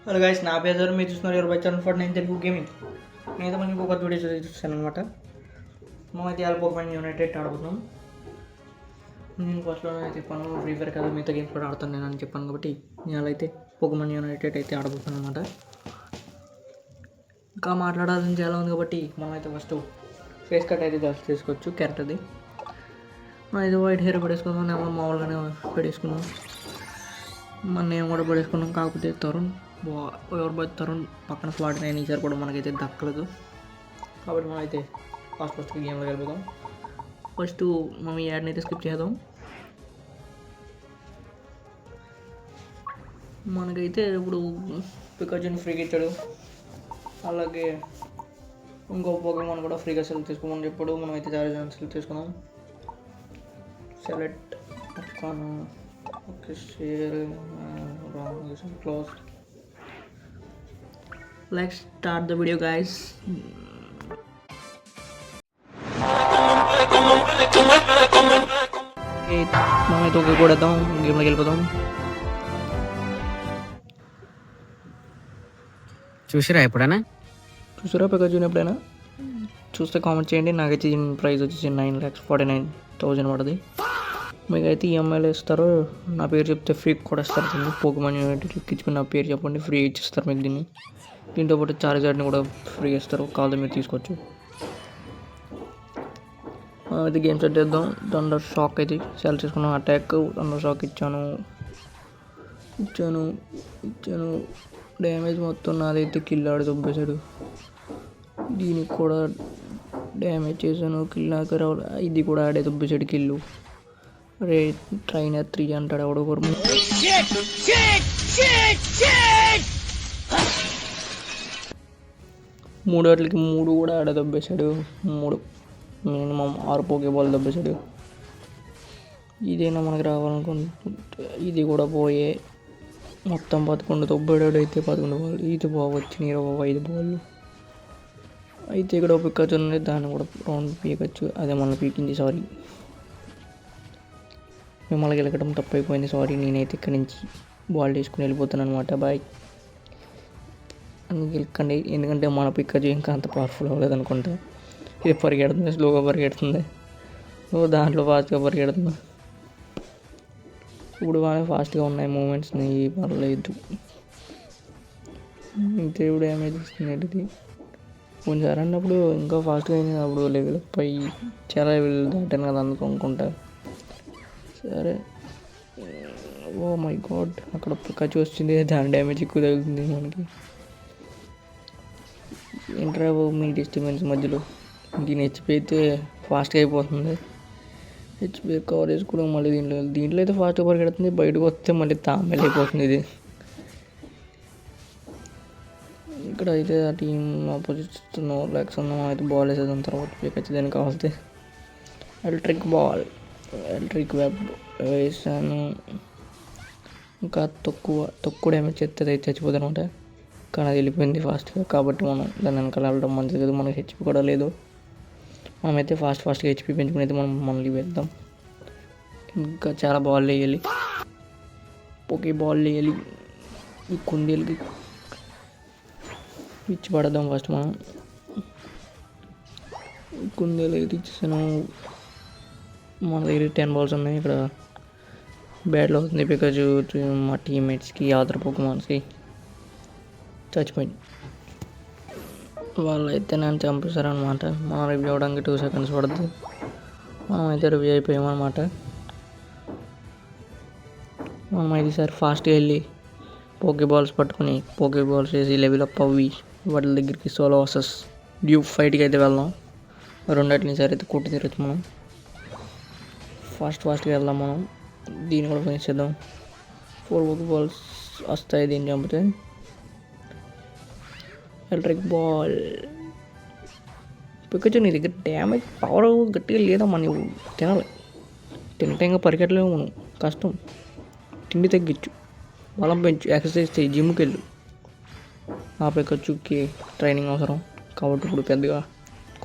Hello guys, నా పేరు మీరు చూస్తున్నారు ఎవరు బై ఫర్ నేను తెలుగు గేమింగ్. నేనైతే మనకి ఒక వీడియో చూస్తాను అనమాట. మేమైతే ఇవాళ పోకమన్ యునైటెడ్ ఆడుతున్నాం. నేను ఫస్ట్లో అయితే చెప్పాను ఫ్రీ ఫైర్ కదా మిగతా గేమ్స్ కూడా ఆడుతాను నేను అని చెప్పాను కాబట్టి నేను అయితే పోకమన్ యునైటెడ్ అయితే ఆడబోతున్నాను అనమాట. ఇంకా మాట్లాడాలని చాలా ఉంది కాబట్టి మనమైతే ఫస్ట్ ఫేస్ కట్ అయితే జాస్తి చేసుకోవచ్చు క్యారెక్టర్ది. మనం అయితే వైట్ హెయిర్ పడేసుకుందాం, నేను మామూలుగానే పడేసుకున్నాం. మన నేను కూడా పడేసుకున్నాం. కాకపోతే తరుణ్ ఎవరు పోయి తరుణ్ పక్కన 49 ఈసారి కూడా మనకైతే దక్కలేదు కాబట్టి మనం అయితే ఫస్ట్ గేమ్లో వెళ్ళిపోదాం. ఫస్ట్ మనం ఈ యాడ్ని అయితే స్కిప్ చేద్దాం. మనకైతే ఇప్పుడు పికాచుని ఫ్రీగా ఇచ్చాడు, అలాగే ఇంకో పోకేమాన్ కూడా ఫ్రీగా సెలెక్ట్ తీసుకోమని చెప్పాడు. మనం అయితే చార్జ్ సెలెక్ట్ తీసుకుందాం. సెలెక్ట్ పక్కన okay share close. Let's start the video guys. మనమైతే ఓకే కొడేద్దాం, గేమ్లోకి వెళ్ళిపోదాం. చూసిరా ఎప్పుడైనా పికాచుని ఎప్పుడైనా చూస్తే కామెంట్ చేయండి. నాకైతే ప్రైస్ వచ్చేసి 9,49,000 పడుతుంది. మీకైతే ఈఎంఐలు ఇస్తారు. నా పేరు చెప్తే ఫ్రీ కూడా ఇస్తారు. దీన్ని పోకమన్ యునైటెడ్ ఇచ్చుకుని నా పేరు చెప్పండి, ఫ్రీ ఇచ్చిస్తారు మీకు. దీంతో పాటు చార్జర్ని కూడా ఫ్రీ ఇస్తారు, కాల్ మీరు తీసుకోవచ్చు. అయితే గేమ్ సెట్ చేద్దాం. థండర్ షాక్ అయితే సెలెక్ట్ చేసుకున్నాం. అటాక్ థండర్ షాక్ ఇచ్చాను. డ్యామేజ్ మొత్తం నాదైతే కిల్ ఆడి దొబ్బేశాడు. దీనికి కూడా డ్యామేజ్ చేశాను, కిల్ నాకు రావాలి. ఇది కూడా ఆడే దొబ్బేశాడు కిల్లు. రే ట్రైనర్ 3 అంటాడు ఎవడొకరు. మూడు వాటికి 3 కూడా ఆడ దొబ్బేశాడు. 3 మినిమం 6 పోకేబాల్ దొబ్బేశాడు. ఇదైనా మనకు రావాలనుకుంటే ఇది కూడా పోయే మొత్తం 11 దొబ్బేడాడు. అయితే 11 బాల్ ఇది వచ్చినాయి 5 బాళ్ళు. అయితే ఇక్కడ పిక్కచ్చు ఉంది, దాన్ని కూడా రౌండ్ పీకచ్చు. అదే మన పీకింది, సారీ మిమ్మల్ని గెలకడం తప్పైపోయింది, సారీ. నేనైతే ఇక్కడి నుంచి బాల్ తీసుకుని వెళ్ళిపోతాను అనమాట. బాయ్ అని గెలకండి, ఎందుకంటే మన పిక్కచ్చు ఇంకా అంత పవర్ఫుల్ అవ్వలేదు అనుకుంటా. ఇది పరిగెడుతుంది, స్లోగా పరిగెడుతుంది. దాంట్లో ఫాస్ట్గా పరిగెడుతుంది. ఇప్పుడు బాగా ఫాస్ట్గా ఉన్నాయి మూమెంట్స్ని, పర్లేదు. ఇంతే ఇప్పుడు డ్యామేజ్ ఇస్తుంది. కొంచెం అన్నప్పుడు ఇంకా ఫాస్ట్గా అయింది. అప్పుడు లెవెల్ పై చాలా లెవెల్ దాటాను కదా అనుకుంటా. సరే, ఓ మై గాడ్, అక్కడ పికాచు వచ్చింది, దాని డ్యామేజ్ ఎక్కువ తగులుతుంది మనకి. ఏంట్రా మీ డిస్టర్బెన్స్ మధ్యలో. దీని హెచ్పి అయితే ఫాస్ట్గా అయిపోతుంది. హెచ్పి కవరేజ్ కూడా మళ్ళీ దీంట్లో అయితే ఫాస్ట్గా పరిగెడుతుంది. బయటకు వస్తే మళ్ళీ తామేలు అయిపోతుంది. ఇది ఇక్కడ అయితే ఆ టీం ఆపోజిట్ ల్యాక్స్ ఉన్నాం. అయితే బాల్ వేసేదాం తర్వాత పికచ్చి దానికి కావాల్సి ఎలక్ట్రిక్ వెబ్ వేసాను. ఇంకా తక్కువ డ్యామేజ్ చేస్తే అయితే చచ్చిపోతుంది అనమాట. కానీ అది వెళ్ళిపోయింది ఫాస్ట్గా, కాబట్టి మనం దాన్ని వెనకాల వెళ్ళడం మంచిది కదా. మనకి హెచ్పి కూడా లేదు. మనమైతే ఫాస్ట్గా హెచ్పి పెంచుకుని అయితే మనం మళ్ళీ వెళ్దాం. ఇంకా చాలా బాల్ వేయాలి, ఒకే బాల్ వేయాలి. ఈ కుందేలకి పిచ్చి పడదాం. ఫస్ట్ మనం కుందేలు అయితే ఇచ్చేసాను. మన దగ్గర 10 బాల్స్ ఉన్నాయి. ఇక్కడ బ్యాట్లో అవుతుంది బికాజ్ మా టీమ్మేట్స్కి అదర్ పోకేమాన్స్కి చచ్చిపోయింది. వాళ్ళు అయితే నన్ను చంపేశారనమాట. మనం రివ్యూ అవ్వడానికి 2 seconds పడుతుంది. మనం అయితే రివ్యూ అయిపోయామన్నమాట. మనం అయితే ఈసారి ఫాస్ట్గా వెళ్ళి పోకేబాల్స్ పట్టుకుని పోకేబాల్స్ వేసి లెవెల్ అప్ అవ్వి వాటి దగ్గరికి సోలో వర్సెస్ డ్యూప్ ఫైట్కి అయితే వెళ్దాం. రెండింటిని సారి అయితే కొట్టి తిరగచ్చు. మనం ఫాస్ట్గా వెళ్దాం. మనం దీన్ని కూడా ఫినిష్ చేద్దాం. 4 పోకేబాల్స్ వస్తాయి దీన్ని చంపితే. ఎలక్ట్రిక్ బాల్ పికచ్చు, నీ దగ్గర డ్యామేజ్ పవర్ గట్టిగా లేదమ్మా. నువ్వు తినాలి, తింటే ఇంకా పరిగెట్టలేము మనం, కష్టం. తిండి తగ్గించు, బలం పెంచు, ఎక్సర్సైజ్ చేయి, జిమ్కి వెళ్ళు. ఆ పికచ్చుకి ట్రైనింగ్ అవసరం కాబట్టి ఇప్పుడు పెద్దగా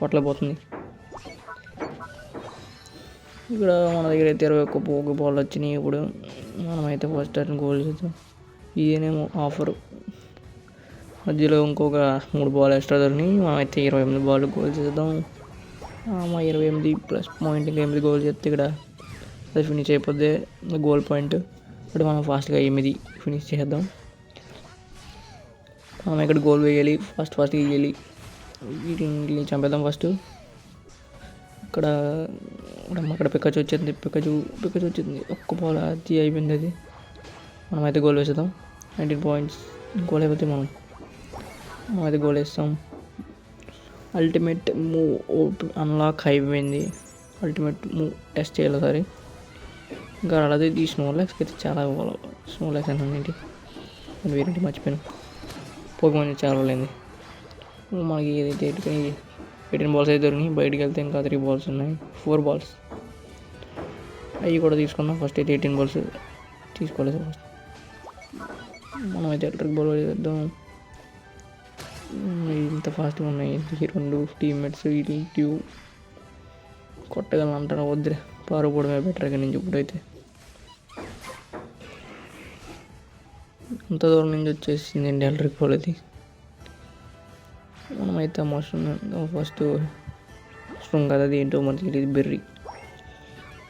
కొట్టలేకపోతుంది. ఇక్కడ మన దగ్గర అయితే 21 పోకే బాల్ వచ్చినాయి. ఇప్పుడు మనమైతే ఫస్ట్ టైం గోల్ చేద్దాం. ఇదేనేమో ఆఫర్ మధ్యలో ఇంకొక 3 బాల్ ఎక్స్ట్రా దొరికినాయి. మనమైతే 28 బాల్ గోల్ చేద్దాం. మా 28 ప్లస్ పాయింట్ ఇంకా 8 గోల్ చేస్తే ఇక్కడ అది ఫినిష్ అయిపోద్ది గోల్ పాయింట్. ఇప్పుడు మనం ఫాస్ట్గా 8 ఫినిష్ చేద్దాం. మనం ఇక్కడ గోల్ వేయాలి, ఫాస్ట్గా వేయాలి. వీటిని చంపేద్దాం ఫస్ట్. అక్కడ పిక్కచ్చు వచ్చింది, పిక్కచ్చు వచ్చింది. ఒక్క బాల్ అది అయిపోయింది. అది మనమైతే గోల్ వేసేద్దాం. 19 పాయింట్స్ గోల్ అయిపోతే మనమైతే గోల్ వేస్తాం. అల్టిమేట్ మూవ్ అన్లాక్ అయిపోయింది. అల్టిమేట్ మూవ్ టెస్ట్ చేయాలి సరే. ఇంకా అలాగే ఈ స్నోలాక్స్కి అయితే చాలా స్నోలాక్స్ అన్నింటి నేను వేరేంటి మర్చిపోయాను. పోగమని చాలా రోజులైంది. మనకి ఏదైతే 18 బాల్స్ అయితే దొరికినాయి. బయటికి వెళ్తే ఇంకా 3 బాల్స్ ఉన్నాయి, 4 బాల్స్ అవి కూడా తీసుకుందాం. ఫస్ట్ అయితే 18 బాల్స్ తీసుకోలేదు. ఫస్ట్ మనమైతే ఎలక్ట్రిక్ బాల్ వేద్దాం. ఇంత ఫాస్ట్గా ఉన్నాయి ఈ 2 టీమ్మేట్స్. వీటి కొట్టగలను అంటారా? వద్దురే, పారిపోవడమే బెటర్ ఇక్కడ నుంచి. ఇప్పుడైతే అంత దూరం నుంచి వచ్చేసింది అండి ఎలక్ట్రిక్ బాల్. అది మనమైతే ఫస్ట్ స్ట్రాంగ్ కదా, అది ఏంటో మనకి తెలియదు. బెర్రీ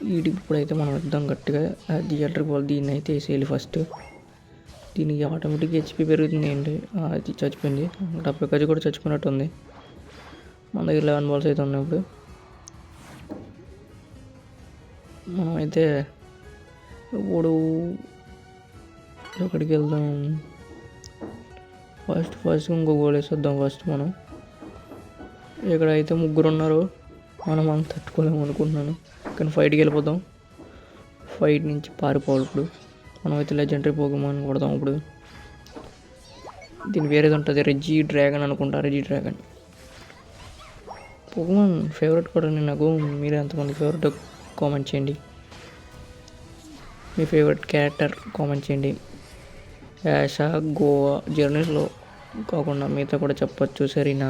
వీటికి ఇప్పుడైతే మనం ఇద్దాం గట్టిగా. అది ఎలక్ట్రిక్ బాల్ దీన్ని అయితే వేసేయాలి ఫస్ట్. దీనికి ఆటోమేటిక్గా హెచ్పి పెరుగుతుంది ఏంటి. అది చచ్చిపోయింది. పిక్కజు కూడా చచ్చిపోయినట్టు ఉంది. మన దగ్గర 11 బాల్స్ అయితే ఉన్నాయి. ఇప్పుడు మనమైతే ఇప్పుడు ఎక్కడికి వెళ్దాం? ఫస్ట్ ఇంకో గోల్ వేసేద్దాం. ఫస్ట్ మనం ఎక్కడైతే 3 ఉన్నారు, మనం తట్టుకోలేము అనుకుంటున్నాను. కానీ ఫైట్కి వెళ్ళిపోదాం. ఫైట్ నుంచి పారిపోవాలి. ఇప్పుడు మనమైతే లెజెండరీ పోగమని కొడదాం. ఇప్పుడు దీని వేరేది ఉంటుంది, రెజీ డ్రాగన్ అనుకుంటా. రెజీ డ్రాగన్ పోగమన్ ఫేవరెట్ కూడా నాకు. మీరే ఎంతమంది ఫేవరెట్ కామెంట్ చేయండి. మీ ఫేవరెట్ క్యారెక్టర్ కామెంట్ చేయండి. యాషా, గోవా, జర్నీస్లో కాకుండా మిగతా కూడా చెప్పచ్చు సరేనా?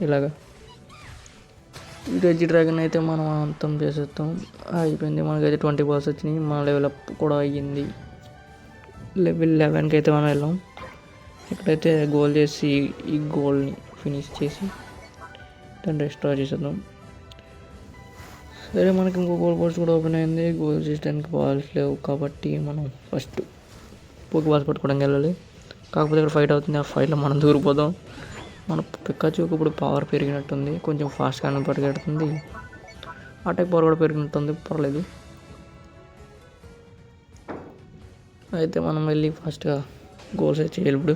ఇలాగా రెజీ డ్రాగన్ అయితే మనం అంతం చేసేస్తాం. అయిపోయింది. మనకైతే 20 బాల్స్ వచ్చినాయి. మన లెవెల్ అప్ కూడా అయ్యింది. లెవెల్ 11కి అయితే మనం వెళ్ళాం. ఇక్కడైతే గోల్ చేసి ఈ గోల్ని ఫినిష్ చేసి దాన్ని రెస్టార్ చేసేద్దాం. సరే, మనకి ఇంకో గోల్ పోస్ట్ కూడా ఓపెన్ అయింది. గోల్ చేయడానికి బాల్స్ లేవు కాబట్టి మనం ఫస్ట్ బాల్స్ పట్టుకోవడానికి వెళ్ళాలి. కాకపోతే ఇక్కడ ఫైట్ అవుతుంది. ఆ ఫైట్లో మనం దూరిపోదాం. మన పికాచుకి ఇప్పుడు పవర్ పెరిగినట్టుంది. కొంచెం ఫాస్ట్గానే పరిగెడుతుంది. అటాక్ పవర్ కూడా పెరిగినట్టుంది. పర్లేదు. అయితే మనం వెళ్ళి ఫాస్ట్గా గోల్స్ అయితే చేయాలి. ఇప్పుడు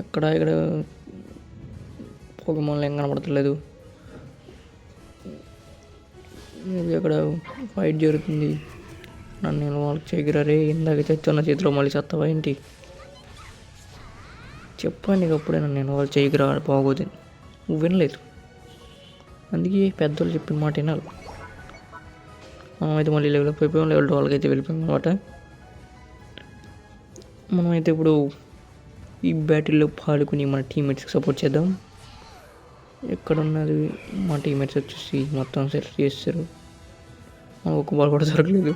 ఇక్కడ పోగమన్లు ఏం కనబడతలేదు. అక్కడ ఫైట్ జరుగుతుంది. నేను వాళ్ళకి చేయగలరే. ఇందాక తెచ్చున్న చేతిలో మళ్ళీ చెత్తవా ఏంటి? చెప్పాను నీకు అప్పుడే నేను వాళ్ళు చేయగరా బాగోదు. నువ్వు వినలేదు. అందుకే పెద్దోళ్ళు చెప్పిన మాట వినాలి. మనమైతే మళ్ళీ లెవెల్ అప్ అయిపోయాం. లెవెల్ 12కి అయితే వెళ్ళిపోయాం అనమాట. మనమైతే ఇప్పుడు ఈ బ్యాటిల్లో పాల్గొని మన టీమ్మేట్స్కి సపోర్ట్ చేద్దాం. ఎక్కడున్నది మా టీమ్మేట్స్ వచ్చేసి మొత్తం సెట్ చేస్తారు. మనం ఒక బాల్ కూడా దొరకలేదు.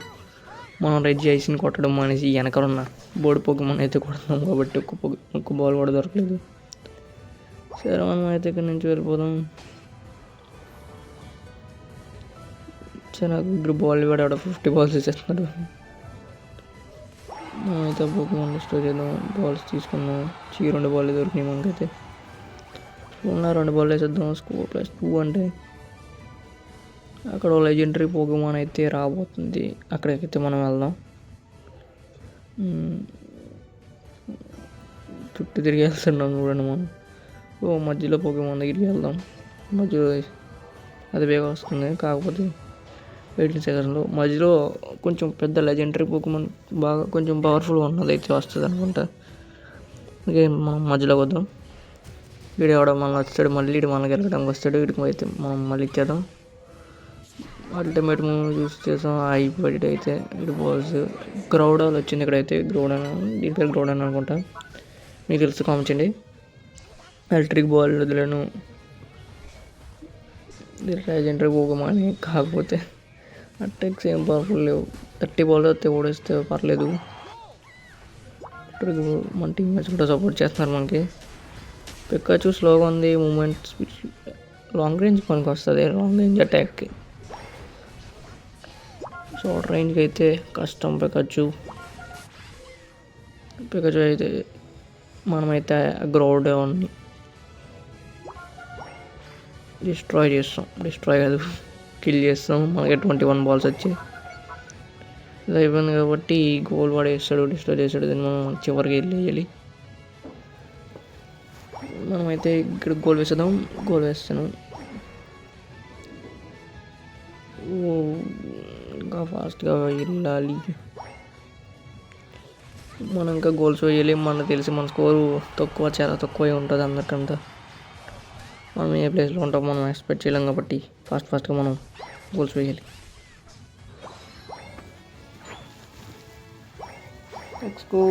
మనం రెడ్ చేసి కొట్టడం మానేసి వెనకాలన్న బోర్డు పొగమని అయితే కొడుతున్నాం కాబట్టి ఒక్క బాల్ కూడా దొరకలేదు. సరే, మనం అయితే ఇక్కడ నుంచి వెళ్ళిపోదాం. నాకు దగ్గర బాల్ కూడా 50 బాల్స్ ఇచ్చేస్తున్నాడు. మనమైతే పొగమన్ స్టోర్ చేద్దాం. బాల్స్ తీసుకుందాం. 2 బాల్ దొరికినాయి మనకైతే. 2 బాల్ వేసేద్దాం. స్కోర్ +2 అంటే అక్కడ లెజెండరీ పోగమన్ అయితే రాబోతుంది. అక్కడికైతే మనం వెళ్దాం. చుట్టూ తిరిగి వెళ్తున్నాం చూడండి మనం. మధ్యలో పోగమన్ దగ్గరికి వెళ్దాం. మధ్యలో అది బేగా వస్తుంది. కాకపోతే 18 సెకండ్స్లో మధ్యలో కొంచెం పెద్ద లెజెండరీ పోగమన్ బాగా కొంచెం పవర్ఫుల్గా ఉన్నది అయితే వస్తుంది అనుకుంటా. ఓకే, మనం మధ్యలోకి వద్దాం. వీడు ఎవడో మనం వస్తాడు. మళ్ళీ వీడు మనకి వెళ్ళడానికి వస్తాడు. వీడికి అయితే మనం మళ్ళీ ఇచ్చేద్దాం. అల్టిమేట్ మూవ్ యూస్ చేసాం. అయిపోయి అయితే ఇటు బాల్స్ గ్రౌడాల్ వచ్చింది. ఇక్కడైతే గ్రౌడన్, దీని పేరు గ్రౌడన్ అనుకుంటా. మీకు తెలుసు కామెంట్ చేయండి. ఎలక్ట్రిక్ బాల్ వదిలేను. లెజెండరీ పోగమని. కాకపోతే అటాక్స్ ఏం పవర్ఫుల్ లేవు. 30 బాల్ వస్తే ఓడిస్తే పర్లేదు. ఇప్పుడు మన టీం మ్యాచ్ కూడా సపోర్ట్ చేస్తున్నారు మనకి. పికాచు స్లోగా ఉంది, మూమెంట్స్ లాంగ్ రేంజ్ పనికి వస్తుంది, లాంగ్ రేంజ్ అటాక్కి. షార్ట్ రేంజ్కి అయితే కష్టం. పికాచు అయితే మనమైతే గ్రౌండ్ అవన్నీ డిస్ట్రాయ్ చేస్తాం. డిస్ట్రాయ్ కాదు, కిల్ చేస్తాం. మనకి 21 balls వచ్చాయి. ఇది అయిపోయింది కాబట్టి గోల్ వాడు వేస్తాడు, డిస్ట్రాయ్ చేస్తాడు. దీన్ని మనం చివరికి వెళ్ళి మనమైతే ఇక్కడ గోల్ వేసేద్దాం. గోల్ వేస్తాను. ఇంకా ఫాస్ట్గా వెళ్ళాలి. మనం ఇంకా గోల్స్ వేయాలి. మనకు తెలిసి మన స్కోరు తక్కువ, చాలా తక్కువ ఉంటుంది అందరికంతా. మనం ఏ ప్లేస్లో ఉంటాం మనం ఎక్స్పెక్ట్ చేయలేం కాబట్టి ఫాస్ట్గా మనం గోల్స్ వేయాలి. నెక్స్ట్కు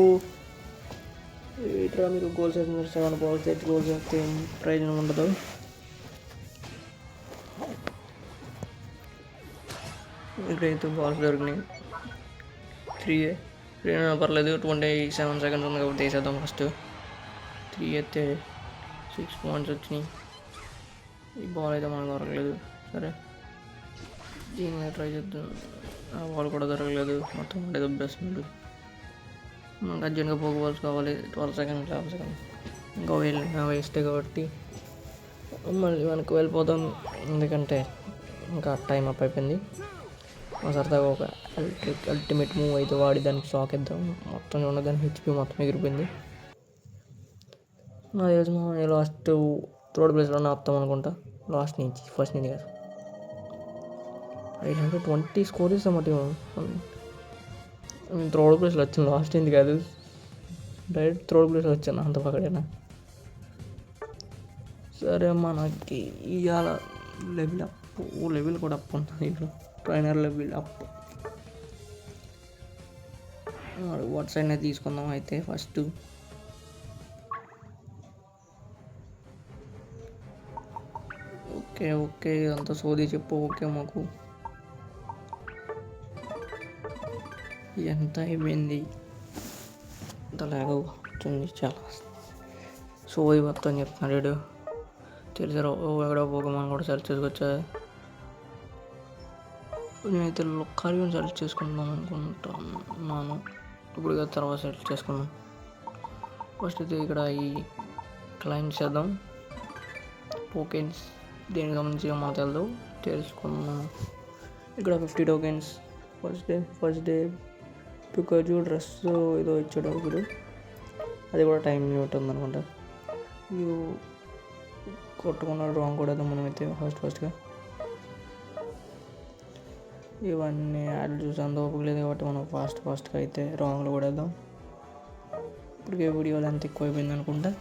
ఇట్లా మీరు గోల్స్ వేసిన 7 balls తెచ్చి గోల్స్ వేస్తే ఏం ప్రయోజనం ఉండదు. ఇక్కడైతే బాల్స్ దొరికినాయి. 3 పర్లేదు. 27 seconds ఉంది కాబట్టి వేసేద్దాం. ఫస్ట్ 3 అయితే 6 points వచ్చినాయి. ఈ బాల్ అయితే మనకు దొరకలేదు. సరే, దీన్ని ట్రై చేద్దాం. ఆ బాల్ కూడా దొరకలేదు. మొత్తం అంటే దొబ్బేస్తుంది. మనకు అర్జెంట్గా పోగు బాల్స్ కావాలి. 12 seconds, 11 seconds ఇంకా వేస్తే కాబట్టి మళ్ళీ మనకు వెళ్ళిపోదాం. ఎందుకంటే ఇంకా టైం అప్ అయిపోయింది. సరదాగా ఒక అల్టిమేట్ మూవ్ అయితే వాడి దానికి షాక్ ఇద్దాం. మొత్తం ఉన్న దాని హెచ్పి మొత్తం ఎగిరిపోయింది. నాకు తెలిసి మనం లాస్ట్ 3rd ప్లేస్లోనే వస్తాం అనుకుంటా. లాస్ట్ నుంచి, ఫస్ట్ నుంచి కాదు. 820 స్కోర్ చేస్తాం అటు. 3rd ప్లేస్లో వచ్చాను, లాస్ట్ నుంచి కాదు. డైరెక్ట్ 3rd ప్లేస్లో వచ్చాను. అంత పక్కడేనా. సరే, మనకి ఇవాళ లెవెల్ కూడా అప్ ఉంటుంది. ఇప్పుడు trainer level up. What side అయితే తీసుకుందాం. అయితే ఫస్ట్ ఓకే అంత సోది చెప్పు. ఓకే, మాకు ఎంత అయిపోయింది. అంత లాగా వచ్చింది. చాలా సోది మొత్తం చెప్తున్నాడు. తెలిసారు ఎక్కడో పోకమని కూడా సెర్చ్ చేసుకొచ్చా. నేనైతే లొక్కారిని సెర్చ్ చేసుకుందాం అనుకుంటున్నాను. ఇప్పుడు తర్వాత సెర్చ్ చేసుకున్నాం. ఫస్ట్ అయితే ఇక్కడ ఈ క్లైంట్స్ చేద్దాం. టోకెన్స్ దేనికి సంబంధించి మాకు తెలియదు, తెలుసుకున్నాం. ఇక్కడ 50 tokens. First day Pikachu dress ఏదో ఇచ్చాడు ఇప్పుడు. అది కూడా టైం లిమిట్ ఉందనుకుంటా. ఇవి కొట్టుకున్నాడు. రాంగ్ కూడా మనమైతే ఫస్ట్గా ఇవన్నీ యాడ్ చూసి అంత ఓపిక లేదు కాబట్టి మనం ఫాస్ట్గా అయితే రాంగ్లో కూడా వేద్దాం. ఇప్పటికే వీడియోలు అంత ఎక్కువ అయిపోయింది అనుకుంటా.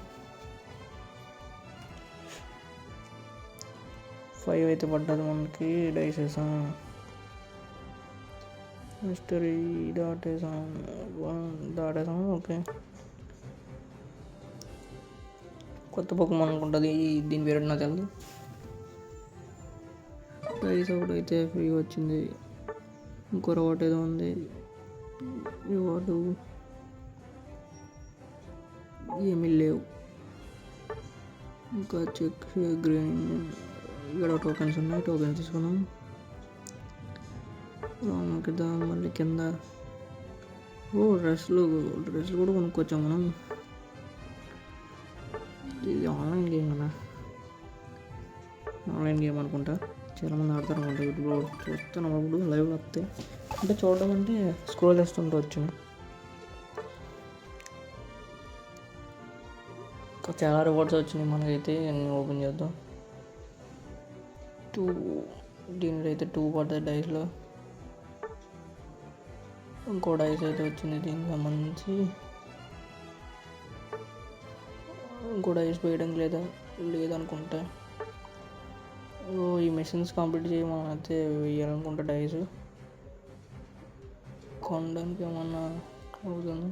5 అయితే పడ్డది మనకి. డైస్ వేసాం. మిస్టరీ దాటేసాం. ఓకే, కొత్త పొక్కమని అనుకుంటుంది. దీని పేరు నాకు తెలియదు. డైస్ ఒకటైతే ఫ్రీగా వచ్చింది. ఇంకో రివార్డ్ ఏదో ఉంది. రివార్డు ఏమీ లేవు. ఇంకా చెక్ గ్రీన్. ఇక్కడ టోకెన్స్ ఉన్నాయి. టోకెన్స్ తీసుకున్నాం. కదా మళ్ళీ కింద డ్రెస్లు కూడా కొనుక్కొచ్చాం మనం. ఇది ఆన్లైన్ గేమ్ కదా. ఆన్లైన్ గేమ్ అనుకుంటా. చాలామంది ఆడతారు అనుకుంటా. యూట్యూబ్లో చూస్తాను అప్పుడు లైవ్లో వస్తాయి. అంటే చూడడం అంటే స్క్రోల్ చేస్తుంటే వచ్చింది. చాలా రివార్డ్స్ వచ్చినాయి మనకైతే. అన్నీ ఓపెన్ చేద్దాం. దీనిలో అయితే 2 పడతాయి డైస్లో. ఇంకో డైస్ అయితే వచ్చింది దీనికి సంబంధించి. ఇంకో డైస్ వేయడానికి లేదనుకుంటా. ఈ మిషన్స్ కంప్లీట్ చేయమని అయితే వేయాలనుకుంటా. డైస్ కొనడానికి ఏమన్నా అవుతుంది.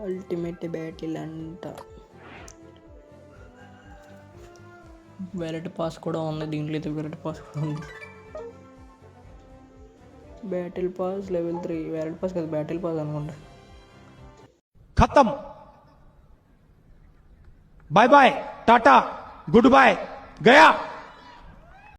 అల్టిమేట్ బ్యాటిల్ అంట. వ్యాలెట్ పాస్ కూడా ఉంది దీంట్లో. అయితే వ్యాలెట్ పాస్ కూడా ఉంది. Battle pass level 3. Wallet pass కదా, బ్యాటిల్ పాస్ అనుకుంటా. खत्म, बाय बाय, टाटा, गुड बाय, गया।